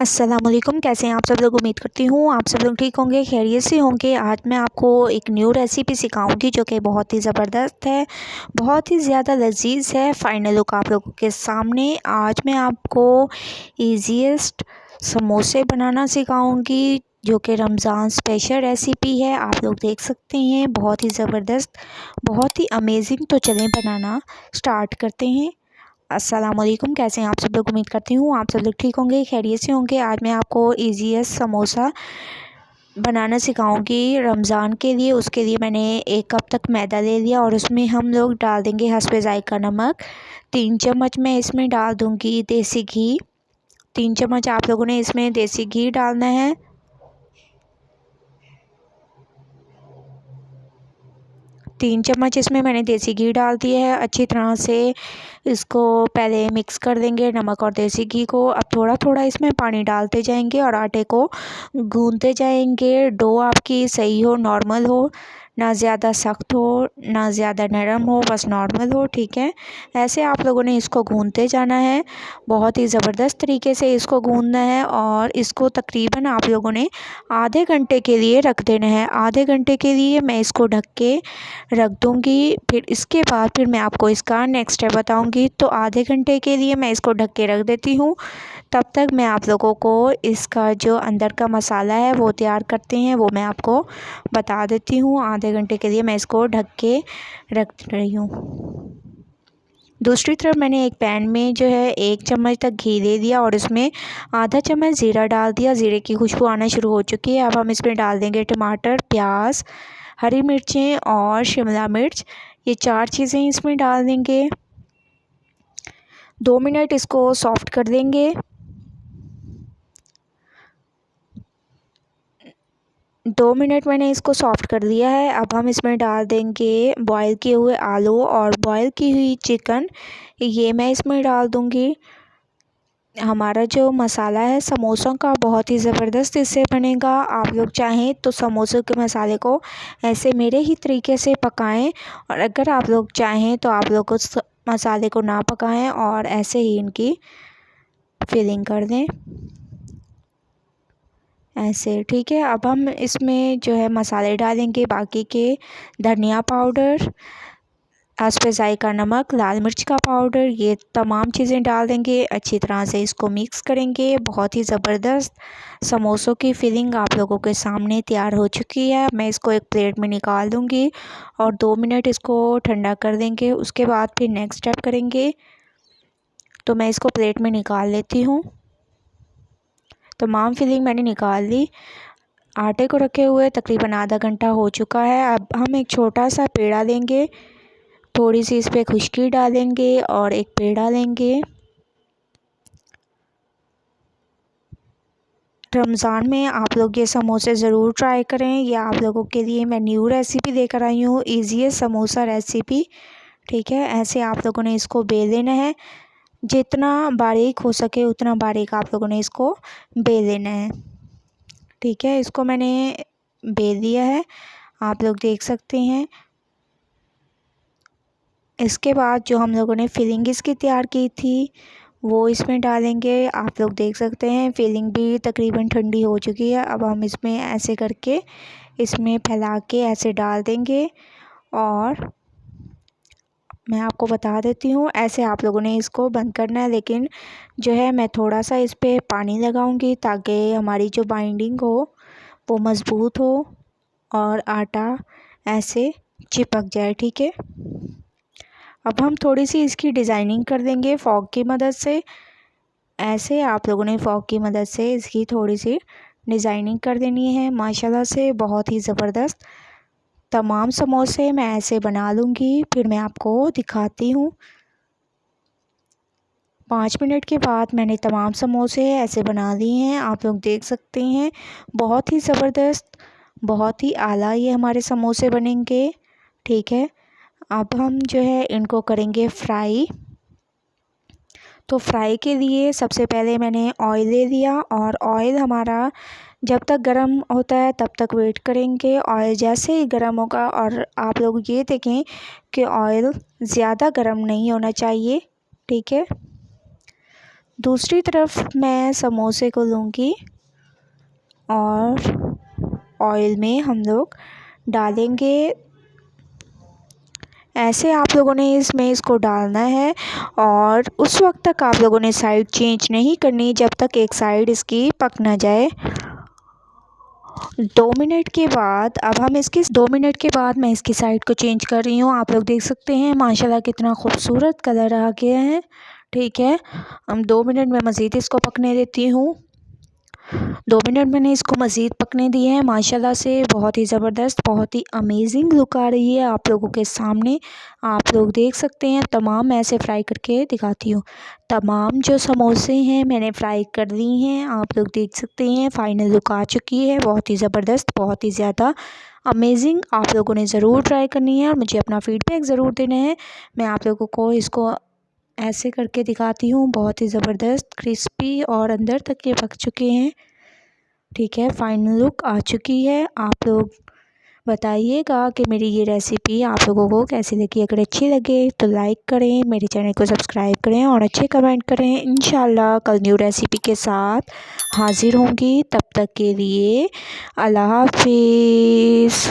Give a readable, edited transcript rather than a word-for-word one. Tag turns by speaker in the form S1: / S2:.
S1: अस्सलामुअलैकुम। कैसे हैं आप सब लोग? उम्मीद करती हूँ आप सब लोग ठीक होंगे, खैरियत से होंगे। आज मैं आपको एक न्यू रेसिपी सिखाऊंगी जो कि बहुत ही ज़बरदस्त है, बहुत ही ज़्यादा लजीज है। फाइनल लुक आप लोगों के सामने। आज मैं आपको ईजीएस्ट समोसे बनाना सिखाऊंगी जो कि रमज़ान स्पेशल रेसिपी है। आप लोग देख सकते हैं, बहुत ही ज़बरदस्त, बहुत ही अमेजिंग। तो चलें बनाना स्टार्ट करते हैं। अस्सलाम वालेकुम। कैसे हैं आप सब लोग? उम्मीद करती हूँ आप सब लोग ठीक होंगे, खैरियत से होंगे। आज मैं आपको ईजीएस्ट समोसा बनाना सिखाऊंगी रमज़ान के लिए। उसके लिए मैंने 1 कप तक मैदा ले लिया और उसमें हम लोग डाल देंगे हस्बे ज़ायक़ा नमक। 3 चम्मच मैं इसमें डाल दूँगी देसी घी। 3 चम्मच आप लोगों ने इसमें देसी घी डालना है। 3 चम्मच इसमें मैंने देसी घी डाल दिया है। अच्छी तरह से इसको पहले मिक्स कर देंगे, नमक और देसी घी को। अब थोड़ा थोड़ा इसमें पानी डालते जाएंगे और आटे को गूंदते जाएंगे। डो आपकी सही हो, नॉर्मल हो, ना ज़्यादा सख्त हो ना ज़्यादा नरम हो, बस नॉर्मल हो, ठीक है। ऐसे आप लोगों ने इसको गूंदते जाना है, बहुत ही ज़बरदस्त तरीके से इसको गूंदना है। और इसको तकरीबन आप लोगों ने आधे घंटे के लिए रख देना है। आधे घंटे के लिए मैं इसको ढक के रख दूँगी। फिर इसके बाद फिर मैं आपको इसका नेक्स्ट स्टेप बताऊँगी। तो आधे घंटे के लिए मैं इसको ढक के रख देती हूँ। तब तक मैं आप लोगों को इसका जो अंदर का मसाला है वो तैयार करते हैं, वो मैं आपको बता देती हूँ। आधे घंटे के लिए मैं इसको ढक के रख रही हूँ। दूसरी तरफ मैंने एक पैन में जो है 1 चम्मच तक घी ले दिया और इसमें आधा चम्मच ज़ीरा डाल दिया। ज़ीरे की खुशबू आना शुरू हो चुकी है। अब हम इसमें डाल देंगे टमाटर, प्याज, हरी मिर्चें और शिमला मिर्च। ये 4 चीज़ें इसमें डाल देंगे। 2 मिनट इसको सॉफ्ट कर देंगे। 2 मिनट मैंने इसको सॉफ्ट कर दिया है। अब हम इसमें डाल देंगे बॉईल किए हुए आलू और बॉईल की हुई चिकन, ये मैं इसमें डाल दूँगी। हमारा जो मसाला है समोसों का बहुत ही ज़बरदस्त इससे बनेगा। आप लोग चाहें तो समोसों के मसाले को ऐसे मेरे ही तरीके से पकाएं, और अगर आप लोग चाहें तो आप लोग उस मसाले को ना पकाएं और ऐसे ही इनकी फिलिंग कर दें, ऐसे, ठीक है। अब हम इसमें जो है मसाले डालेंगे बाकी के, धनिया पाउडर, हस्बे ज़ायक़ा नमक, लाल मिर्च का पाउडर, ये तमाम चीज़ें डाल देंगे। अच्छी तरह से इसको मिक्स करेंगे। बहुत ही ज़बरदस्त समोसों की फिलिंग आप लोगों के सामने तैयार हो चुकी है। मैं इसको एक प्लेट में निकाल दूँगी और 2 मिनट इसको ठंडा कर देंगे। उसके बाद फिर नेक्स्ट स्टेप करेंगे। तो मैं इसको प्लेट में निकाल लेती हूँ। तमाम फिलिंग मैंने निकाल ली। आटे को रखे हुए तकरीबन आधा घंटा हो चुका है। अब हम एक छोटा सा पेड़ा लेंगे, थोड़ी सी इस पर खुशकी डालेंगे और एक पेड़ा लेंगे। रमज़ान में आप लोग ये समोसे ज़रूर ट्राई करें। ये आप लोगों के लिए मैं न्यू रेसिपी लेकर आई हूँ, ईजीएस्ट समोसा रेसिपी, ठीक है। ऐसे आप लोगों ने इसको बेल लेना है, जितना बारीक हो सके उतना बारीक आप लोगों ने इसको बेल लेना है, ठीक है। इसको मैंने बेल दिया है, आप लोग देख सकते हैं। इसके बाद जो हम लोगों ने फिलिंग इसकी तैयार की थी वो इसमें डालेंगे। आप लोग देख सकते हैं फिलिंग भी तकरीबन ठंडी हो चुकी है। अब हम इसमें ऐसे करके इसमें फैला के ऐसे डाल देंगे। और मैं आपको बता देती हूँ, ऐसे आप लोगों ने इसको बंद करना है, लेकिन जो है मैं थोड़ा सा इस पर पानी लगाऊंगी ताकि हमारी जो बाइंडिंग हो वो मज़बूत हो और आटा ऐसे चिपक जाए, ठीक है। अब हम थोड़ी सी इसकी डिज़ाइनिंग कर देंगे फॉग की मदद से। ऐसे आप लोगों ने फॉग की मदद से इसकी थोड़ी सी डिज़ाइनिंग कर देनी है। माशाल्लाह से बहुत ही ज़बरदस्त तमाम समोसे मैं ऐसे बना लूँगी, फिर मैं आपको दिखाती हूँ। 5 मिनट के बाद मैंने तमाम समोसे ऐसे बना लिए हैं, आप लोग देख सकते हैं। बहुत ही ज़बरदस्त, बहुत ही आला ये हमारे समोसे बनेंगे, ठीक है। अब हम जो है इनको करेंगे फ्राई। तो फ्राई के लिए सबसे पहले मैंने ऑयल ले लिया और ऑयल हमारा जब तक गर्म होता है तब तक वेट करेंगे। ऑयल जैसे ही गर्म होगा, और आप लोग ये देखें कि ऑयल ज़्यादा गर्म नहीं होना चाहिए, ठीक है। दूसरी तरफ मैं समोसे को लूँगी और ऑयल में हम लोग डालेंगे। ऐसे आप लोगों ने इसमें इसको डालना है और उस वक्त तक आप लोगों ने साइड चेंज नहीं करनी जब तक एक साइड इसकी पक ना जाए। 2 मिनट के बाद अब हम इसकी 2 मिनट के बाद मैं इसकी साइड को चेंज कर रही हूँ। आप लोग देख सकते हैं माशाल्लाह कितना खूबसूरत कलर आ गया है। ठीक है, हम 2 मिनट में मज़ीद इसको पकने देती हूँ। 2 मिनट मैंने इसको मज़ीद पकने दिए हैं। माशाल्लाह से बहुत ही ज़बरदस्त, बहुत ही अमेजिंग लुक आ रही है आप लोगों के सामने। आप लोग देख सकते हैं तमाम मैं ऐसे फ्राई करके दिखाती हूँ। तमाम जो समोसे हैं मैंने फ्राई कर ली हैं। आप लोग देख सकते हैं फ़ाइनल लुक आ चुकी है। बहुत ही ज़बरदस्त, बहुत ही ज़्यादा अमेजिंग। आप लोगों ने ज़रूर ट्राई करनी है और मुझे अपना फ़ीडबैक ज़रूर देना है। मैं आप लोगों को इसको ऐसे करके दिखाती हूँ। बहुत ही ज़बरदस्त क्रिस्पी और अंदर तक ये पक चुके हैं। ठीक है, फाइनल लुक आ चुकी है। आप लोग बताइएगा कि मेरी ये रेसिपी आप लोगों को कैसी लगी। अगर अच्छी लगे तो लाइक करें, मेरे चैनल को सब्सक्राइब करें और अच्छे कमेंट करें। इंशाल्लाह कल न्यू रेसिपी के साथ हाज़िर होंगी। तब तक के लिए अल्लाह हाफिज़।